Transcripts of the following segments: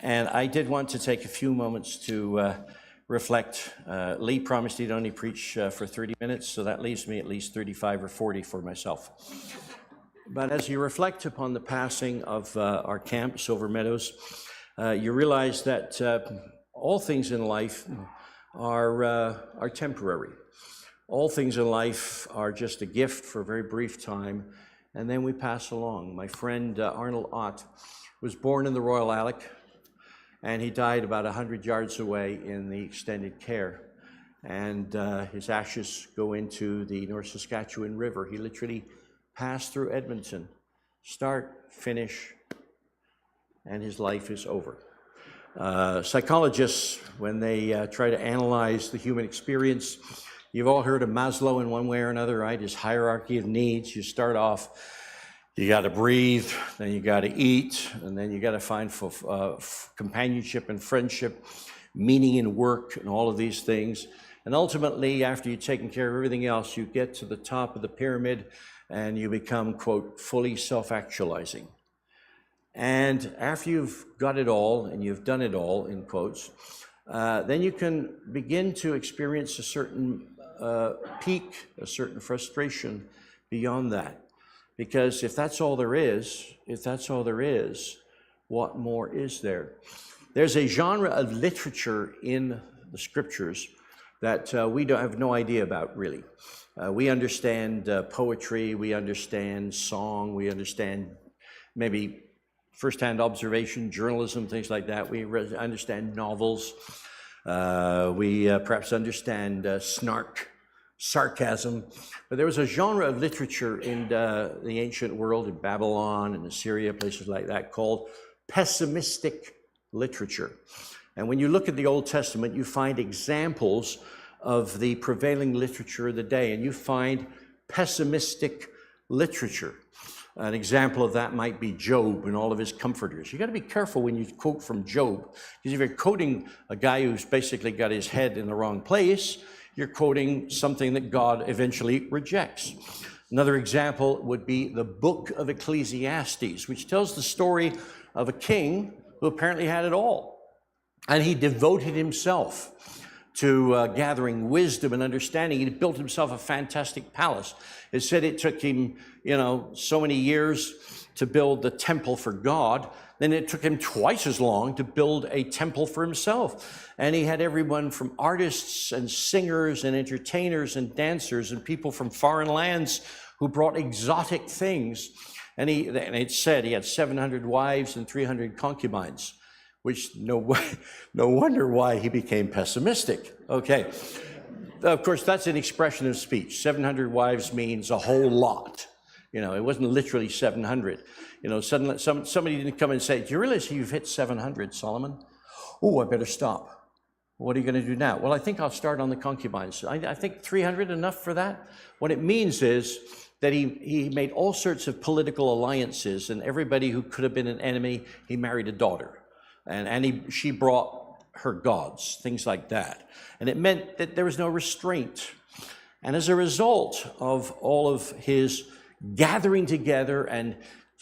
And I did want to take a few moments to reflect. Lee promised he'd only preach for 30 minutes, so that leaves me at least 35 or 40 for myself. But as you reflect upon the passing of our camp, Silver Meadows, you realize that all things in life are temporary. All things in life are just a gift for a very brief time, and then we pass along. My friend Arnold Ott was born in the Royal Alec, and he died about 100 yards away in the extended care. And his ashes go into the North Saskatchewan River. He literally passed through Edmonton, start, finish, and his life is over. Psychologists, when they try to analyze the human experience, you've all heard of Maslow in one way or another, right? His hierarchy of needs. You start off, you got to breathe, then you got to eat, and then you got to find companionship and friendship, meaning in work, and all of these things. And ultimately, after you've taken care of everything else, you get to the top of the pyramid and you become, quote, fully self-actualizing. And after you've got it all and you've done it all, in quotes, then you can begin to experience a certain peak, a certain frustration beyond that. Because if that's all there is, what more is there? There's a genre of literature in the scriptures that we have no idea about, really. We understand poetry, we understand song, we understand maybe first-hand observation, journalism, things like that. We understand novels. We perhaps understand snark, sarcasm. But there was a genre of literature in the ancient world, in Babylon and Assyria, places like that, called pessimistic literature. And when you look at the Old Testament, you find examples of the prevailing literature of the day, and you find pessimistic literature. An example of that might be Job and all of his comforters. You got to be careful when you quote from Job, because if you're quoting a guy who's basically got his head in the wrong place, you're quoting something that God eventually rejects. Another example would be the book of Ecclesiastes, which tells the story of a king who apparently had it all. And he devoted himself to gathering wisdom and understanding. He built himself a fantastic palace. It said it took him, so many years to build the temple for God. Then it took him twice as long to build a temple for himself. And he had everyone from artists and singers and entertainers and dancers and people from foreign lands who brought exotic things. And it said he had 700 wives and 300 concubines, which no wonder why he became pessimistic. Okay, of course, that's an expression of speech. 700 wives means a whole lot. It wasn't literally 700. Suddenly somebody didn't come and say, do you realize you've hit 700, Solomon? Oh, I better stop. What are you going to do now? Well, I think I'll start on the concubines. I think 300 enough for that. What it means is that he made all sorts of political alliances, and everybody who could have been an enemy, he married a daughter. And she brought her gods, things like that. And it meant that there was no restraint. And as a result of all of his gathering together and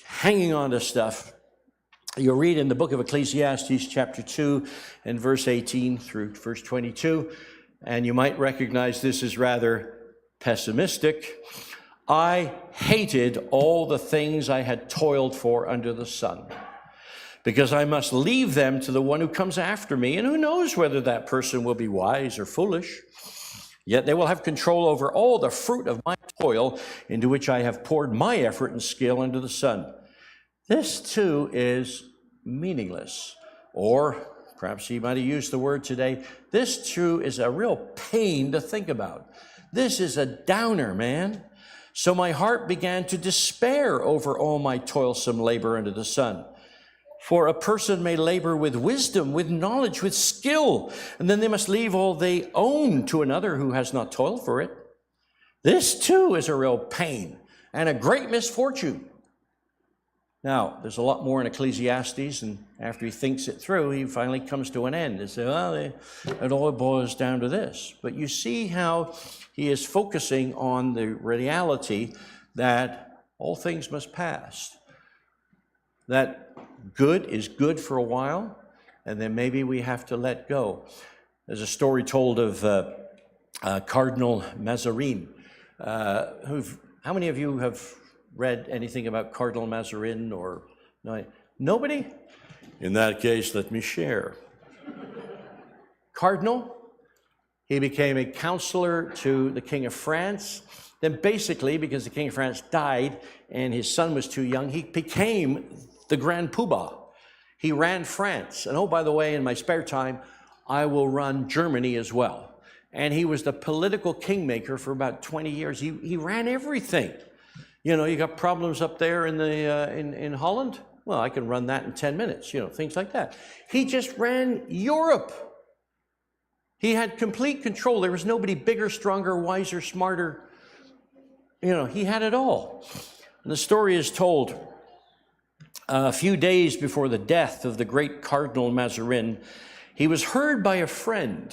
hanging on to stuff, you'll read in the book of Ecclesiastes chapter 2 and verse 18 through verse 22, and you might recognize this as rather pessimistic. I hated all the things I had toiled for under the sun, because I must leave them to the one who comes after me, and who knows whether that person will be wise or foolish. Yet they will have control over all the fruit of my toil, into which I have poured my effort and skill under the sun. This too is meaningless. Or perhaps he might have used the word today, this too is a real pain to think about. This is a downer, man. So my heart began to despair over all my toilsome labor under the sun. For a person may labor with wisdom, with knowledge, with skill, and then they must leave all they own to another who has not toiled for it. This too is a real pain and a great misfortune. Now, there's a lot more in Ecclesiastes, and after he thinks it through, he finally comes to an end and says, well, it all boils down to this. But you see how he is focusing on the reality that all things must pass. that good is good for a while, and then maybe we have to let go. There's a story told of Cardinal Mazarin. How many of you have read anything about Cardinal Mazarin or no? Nobody? In that case, let me share. Cardinal, he became a counselor to the King of France. Then basically, because the King of France died and his son was too young, he became the Grand Poobah. He ran France. And oh, by the way, in my spare time, I will run Germany as well. And he was the political kingmaker for about 20 years. He ran everything. You know, you got problems up there in Holland? Well, I can run that in 10 minutes, you know, things like that. He just ran Europe. He had complete control. There was nobody bigger, stronger, wiser, smarter. You know, he had it all. And the story is told a few days before the death of the great Cardinal Mazarin, he was heard by a friend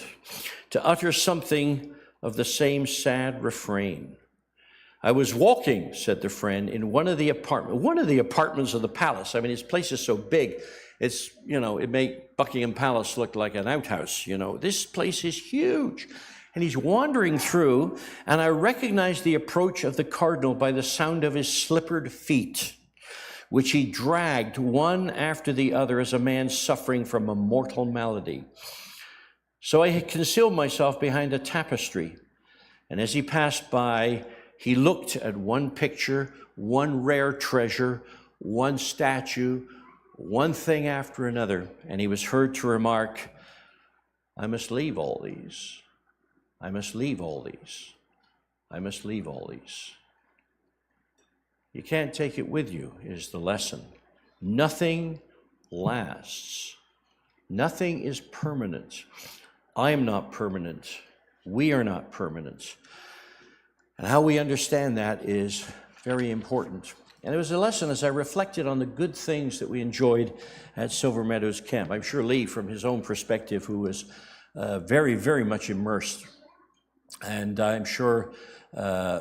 to utter something of the same sad refrain. I was walking, said the friend, in one of the apartments of the palace. I mean, his place is so big. It's, you know, it made Buckingham Palace look like an outhouse, you know. This place is huge. And he's wandering through, and I recognized the approach of the cardinal by the sound of his slippered feet, which he dragged one after the other as a man suffering from a mortal malady. So I had concealed myself behind a tapestry, and as he passed by, he looked at one picture, one rare treasure, one statue, one thing after another, and he was heard to remark, I must leave all these. I must leave all these. I must leave all these. You can't take it with you, is the lesson. Nothing lasts. Nothing is permanent. I am not permanent. We are not permanent. And how we understand that is very important. And it was a lesson as I reflected on the good things that we enjoyed at Silver Meadows Camp. I'm sure Lee, from his own perspective, who was very, very much immersed, and I'm sure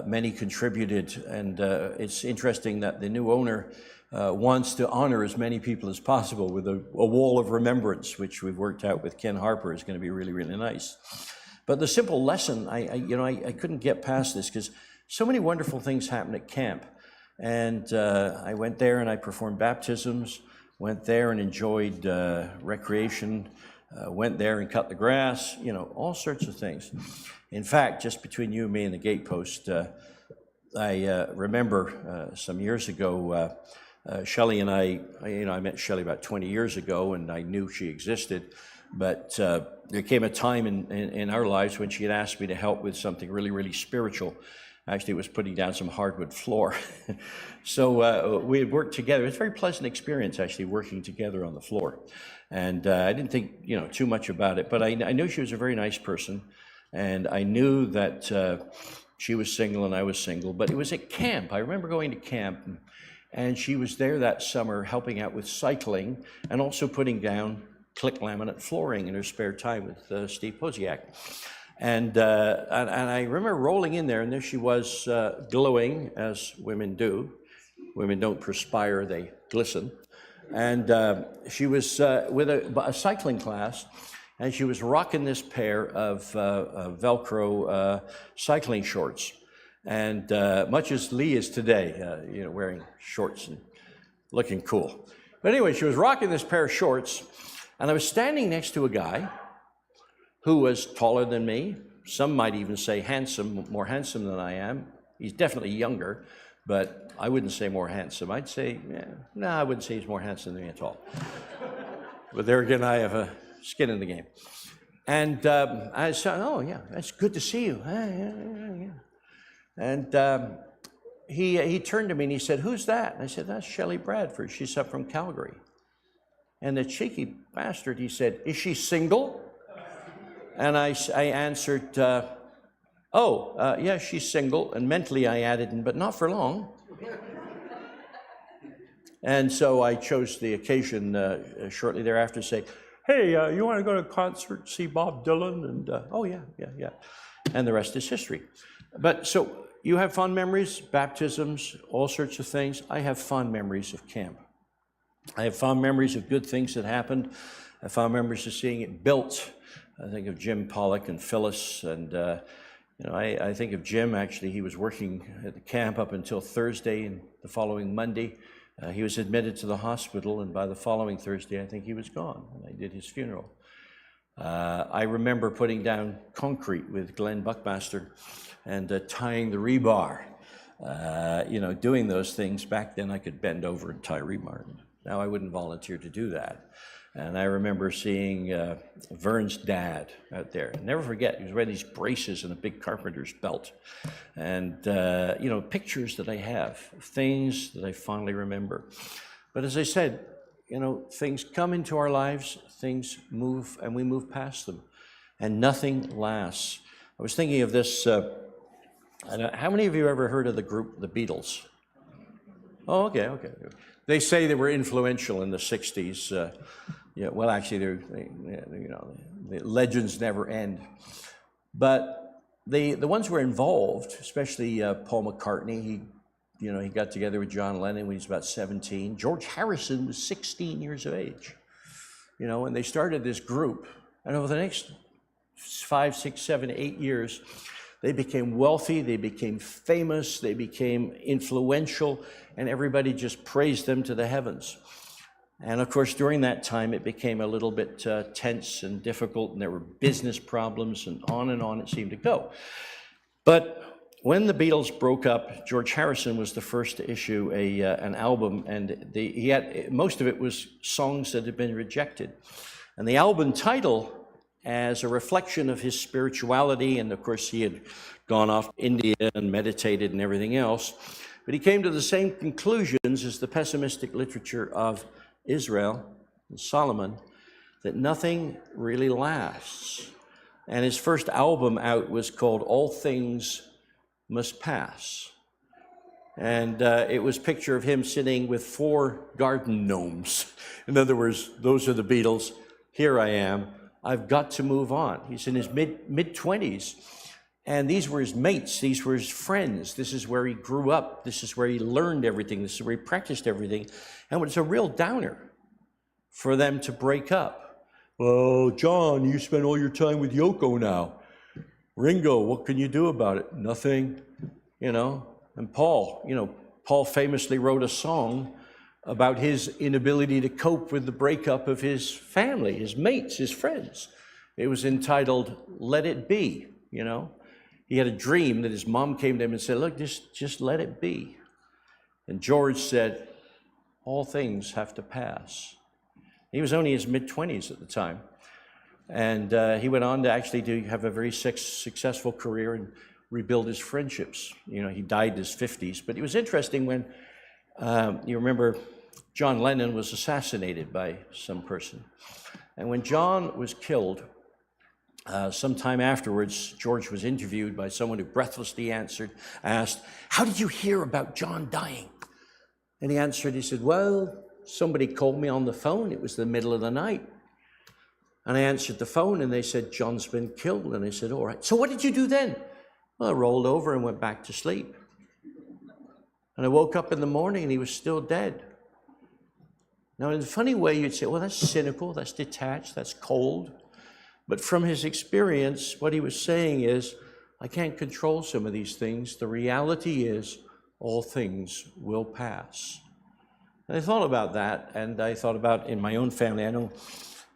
many contributed. And it's interesting that the new owner wants to honor as many people as possible with a wall of remembrance, which we've worked out with Ken Harper is going to be really, really nice. But the simple lesson, I couldn't get past this because so many wonderful things happen at camp. And I went there and I performed baptisms, went there and enjoyed recreation, went there and cut the grass, you know, all sorts of things. In fact, just between you and me and the gatepost, I remember some years ago, Shelley and I met Shelley about 20 years ago, and I knew she existed. But there came a time in our lives when she had asked me to help with something really, really spiritual. Actually, it was putting down some hardwood floor. So we had worked together. It's a very pleasant experience, actually, working together on the floor. And I didn't think, you know, too much about it, but I knew she was a very nice person. And I knew that she was single and I was single, but it was at camp. I remember going to camp, and she was there that summer helping out with cycling and also putting down click laminate flooring in her spare time with Steve Posiak. And I remember rolling in there, and there she was, glowing, as women do. Women don't perspire, they glisten. And she was with a cycling class, and she was rocking this pair of Velcro cycling shorts. And much as Lee is today, you know, wearing shorts and looking cool. But anyway, she was rocking this pair of shorts, and I was standing next to a guy who was taller than me. Some might even say handsome, more handsome than I am. He's definitely younger, but I wouldn't say more handsome. I'd say, no, I wouldn't say he's more handsome than me at all. But there again, I have a skin in the game. And I said, oh yeah, that's good to see you. Yeah. And he turned to me and he said, who's that? And I said, that's Shelley Bradford. She's up from Calgary. And the cheeky bastard, he said, is she single? And I answered, yes, she's single. And mentally I added, but not for long. And so I chose the occasion shortly thereafter to say, hey, you want to go to a concert, see Bob Dylan? And, oh, yeah. And the rest is history. But so you have fond memories, baptisms, all sorts of things. I have fond memories of camp. I have fond memories of good things that happened. I have fond memories of seeing it built. I think of Jim Pollock and Phyllis, and I think of Jim. Actually, he was working at the camp up until Thursday, and the following Monday, he was admitted to the hospital, and by the following Thursday, I think he was gone, and I did his funeral. I remember putting down concrete with Glenn Buckmaster and tying the rebar. Doing those things. Back then I could bend over and tie rebar. Now I wouldn't volunteer to do that. And I remember seeing Vern's dad out there. I'll never forget, he was wearing these braces and a big carpenter's belt. And, pictures that I have, things that I fondly remember. But as I said, things come into our lives, things move, and we move past them. And nothing lasts. I was thinking of this, how many of you ever heard of the group, the Beatles? Oh, okay. They say they were influential in the 60s. Actually, the legends never end. But the ones who were involved, especially Paul McCartney, he got together with John Lennon when he was about 17. George Harrison was 16 years of age. And they started this group. And over the next 5, 6, 7, 8 years, they became wealthy, they became famous, they became influential, and everybody just praised them to the heavens. And of course, during that time, it became a little bit tense and difficult, and there were business problems, and on it seemed to go. But when the Beatles broke up, George Harrison was the first to issue an album, and he had most of it was songs that had been rejected. And the album title, as a reflection of his spirituality, and of course he had gone off to India and meditated and everything else, but he came to the same conclusions as the pessimistic literature of Israel and Solomon, that nothing really lasts. And his first album out was called All Things Must Pass. And it was a picture of him sitting with 4 garden gnomes. In other words, those are the Beatles. Here I am. I've got to move on. He's in his mid-20s, and these were his mates, these were his friends. This is where he grew up. This is where he learned everything. This is where he practiced everything. And it's a real downer for them to break up. Well, John, you spend all your time with Yoko now. Ringo, what can you do about it? Nothing, And Paul famously wrote a song about his inability to cope with the breakup of his family, his mates, his friends. It was entitled, Let It Be, He had a dream that his mom came to him and said, look, just let it be. And George said, all things have to pass. He was only in his mid-20s at the time. And he went on to actually have a very successful career and rebuild his friendships. He died in his 50s. But it was interesting when, you remember, John Lennon was assassinated by some person. And when John was killed, sometime afterwards, George was interviewed by someone who breathlessly asked, how did you hear about John dying? And he answered, he said, well, somebody called me on the phone. It was the middle of the night. And I answered the phone, and they said, John's been killed. And I said, all right. So what did you do then? Well, I rolled over and went back to sleep. And I woke up in the morning, and he was still dead. Now, in a funny way, you'd say, well, that's cynical, that's detached, that's cold. But from his experience, what he was saying is, I can't control some of these things. The reality is, all things will pass. And I thought about that, and I thought about in my own family. I know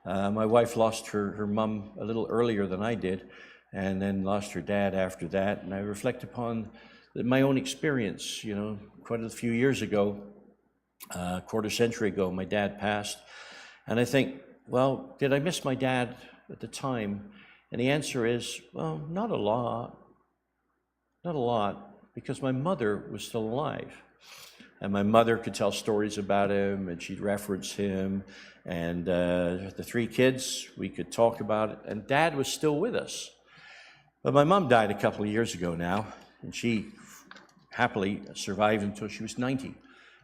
my wife lost her mom a little earlier than I did, and then lost her dad after that. And I reflect upon my own experience, quite a few years ago. A quarter century ago, my dad passed. And I think, well, did I miss my dad at the time? And the answer is, well, not a lot, because my mother was still alive. And my mother could tell stories about him, and she'd reference him. And the 3 kids, we could talk about it. And Dad was still with us. But my mom died a couple of years ago now, and she happily survived until she was 90.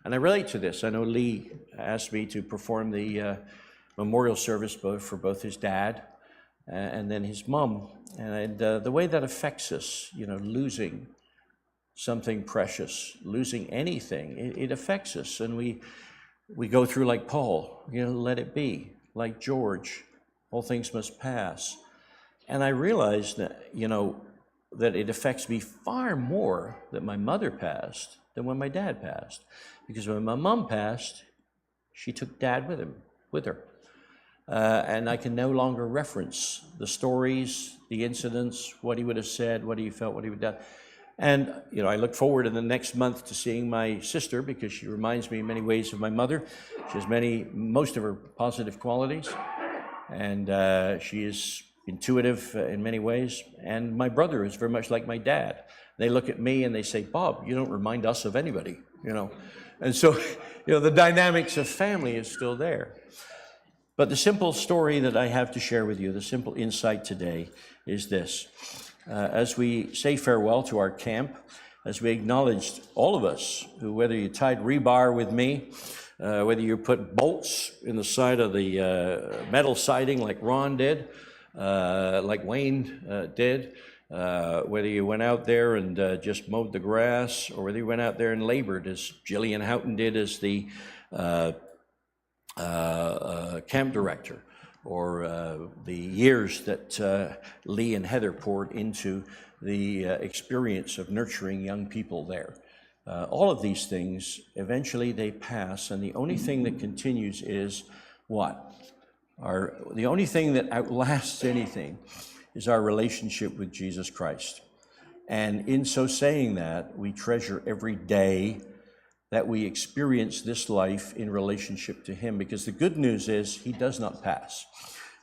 And I relate to this. I know Lee asked me to perform the memorial service for both his dad and then his mom. And the way that affects us, losing something precious, losing anything, it affects us. And we we go through like Paul, let it be. Like George, all things must pass. And I realized that, that it affects me far more that my mother passed than when my dad passed. Because when my mom passed, she took dad with her. And I can no longer reference the stories, the incidents, what he would have said, what he felt, what he would have done. And, I look forward in the next month to seeing my sister because she reminds me in many ways of my mother. She has most of her positive qualities, and she is intuitive in many ways. And my brother is very much like my dad. They look at me and they say, Bob, you don't remind us of anybody, And so, the dynamics of family is still there. But the simple story that I have to share with you, the simple insight today is this. As we say farewell to our camp, as we acknowledged all of us, who, whether you tied rebar with me, whether you put bolts in the side of the metal siding like Ron did, like Wayne did, whether you went out there and just mowed the grass, or whether you went out there and labored, as Jillian Houghton did as the camp director, or the years that Lee and Heather poured into the experience of nurturing young people there. All of these things, eventually they pass, and the only thing that continues is what? The only thing that outlasts anything is our relationship with Jesus Christ. And in so saying that, we treasure every day that we experience this life in relationship to him, because the good news is he does not pass.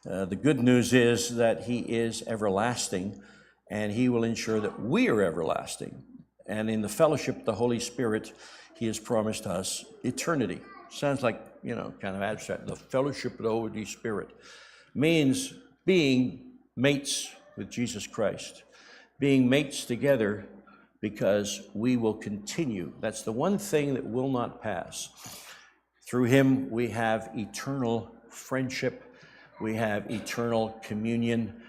The good news is that he is everlasting, and he will ensure that we are everlasting. And in the fellowship of the Holy Spirit, he has promised us eternity. Sounds like, kind of abstract. The fellowship of the Holy Spirit means being mates with Jesus Christ, being mates together, because we will continue. That's the one thing that will not pass. Through him, we have eternal friendship, we have eternal communion,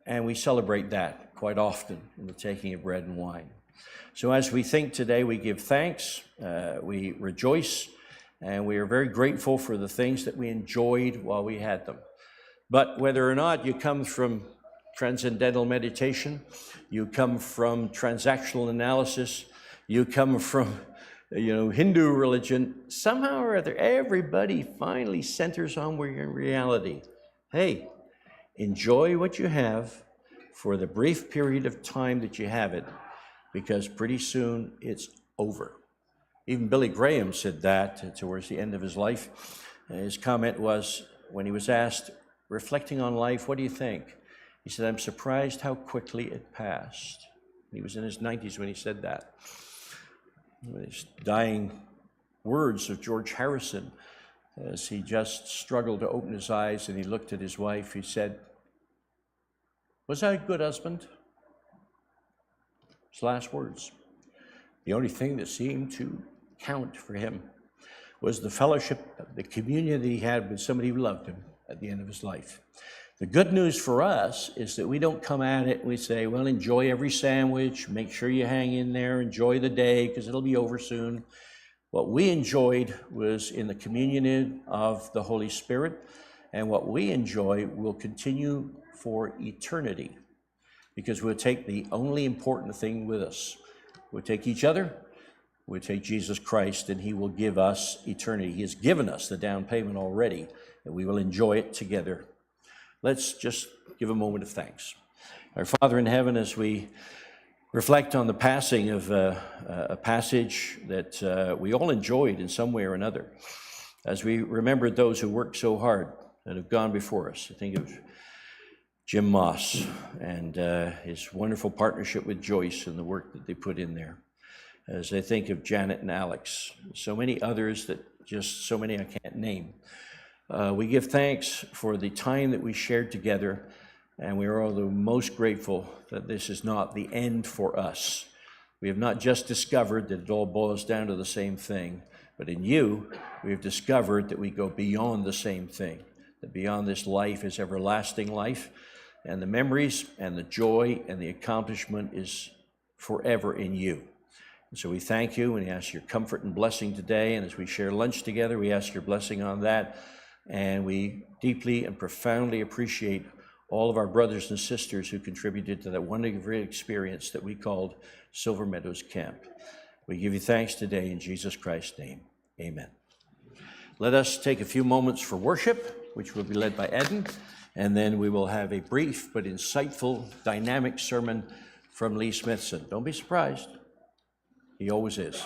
and we celebrate that quite often in the taking of bread and wine. So as we think today, we give thanks, we rejoice, and we are very grateful for the things that we enjoyed while we had them. But whether or not you come from transcendental meditation, you come from transactional analysis, you come from, Hindu religion, somehow or other, everybody finally centers on where you're in reality. Hey, enjoy what you have for the brief period of time that you have it, because pretty soon it's over. Even Billy Graham said that towards the end of his life. His comment was, when he was asked, reflecting on life, what do you think? He said, I'm surprised how quickly it passed. He was in his 90s when he said that. His dying words of George Harrison, as he just struggled to open his eyes and he looked at his wife, he said, was I a good husband? His last words. The only thing that seemed to count for him was the fellowship, the communion that he had with somebody who loved him at the end of his life. The good news for us is that we don't come at it and we say, well, enjoy every sandwich, make sure you hang in there, enjoy the day, because it'll be over soon. What we enjoyed was in the communion of the Holy Spirit, and what we enjoy will continue for eternity, because we'll take the only important thing with us. We'll take each other, we'll take Jesus Christ, and he will give us eternity. He has given us the down payment already, and we will enjoy it together. Let's just give a moment of thanks. Our Father in heaven, as we reflect on the passing of a passage that we all enjoyed in some way or another, as we remember those who worked so hard that have gone before us. I think of Jim Moss and his wonderful partnership with Joyce and the work that they put in there. As I think of Janet and Alex, so many others that just so many I can't name. We give thanks for the time that we shared together, and we are all the most grateful that this is not the end for us. We have not just discovered that it all boils down to the same thing, but in you, we have discovered that we go beyond the same thing, that beyond this life is everlasting life, and the memories and the joy and the accomplishment is forever in you. And so we thank you and we ask your comfort and blessing today. And as we share lunch together, we ask your blessing on that. And we deeply and profoundly appreciate all of our brothers and sisters who contributed to that wonderful experience that we called Silver Meadows Camp. We give you thanks today in Jesus Christ's name. Amen. Let us take a few moments for worship, which will be led by Eden, and then we will have a brief but insightful, dynamic sermon from Lee Smithson. Don't be surprised. He always is.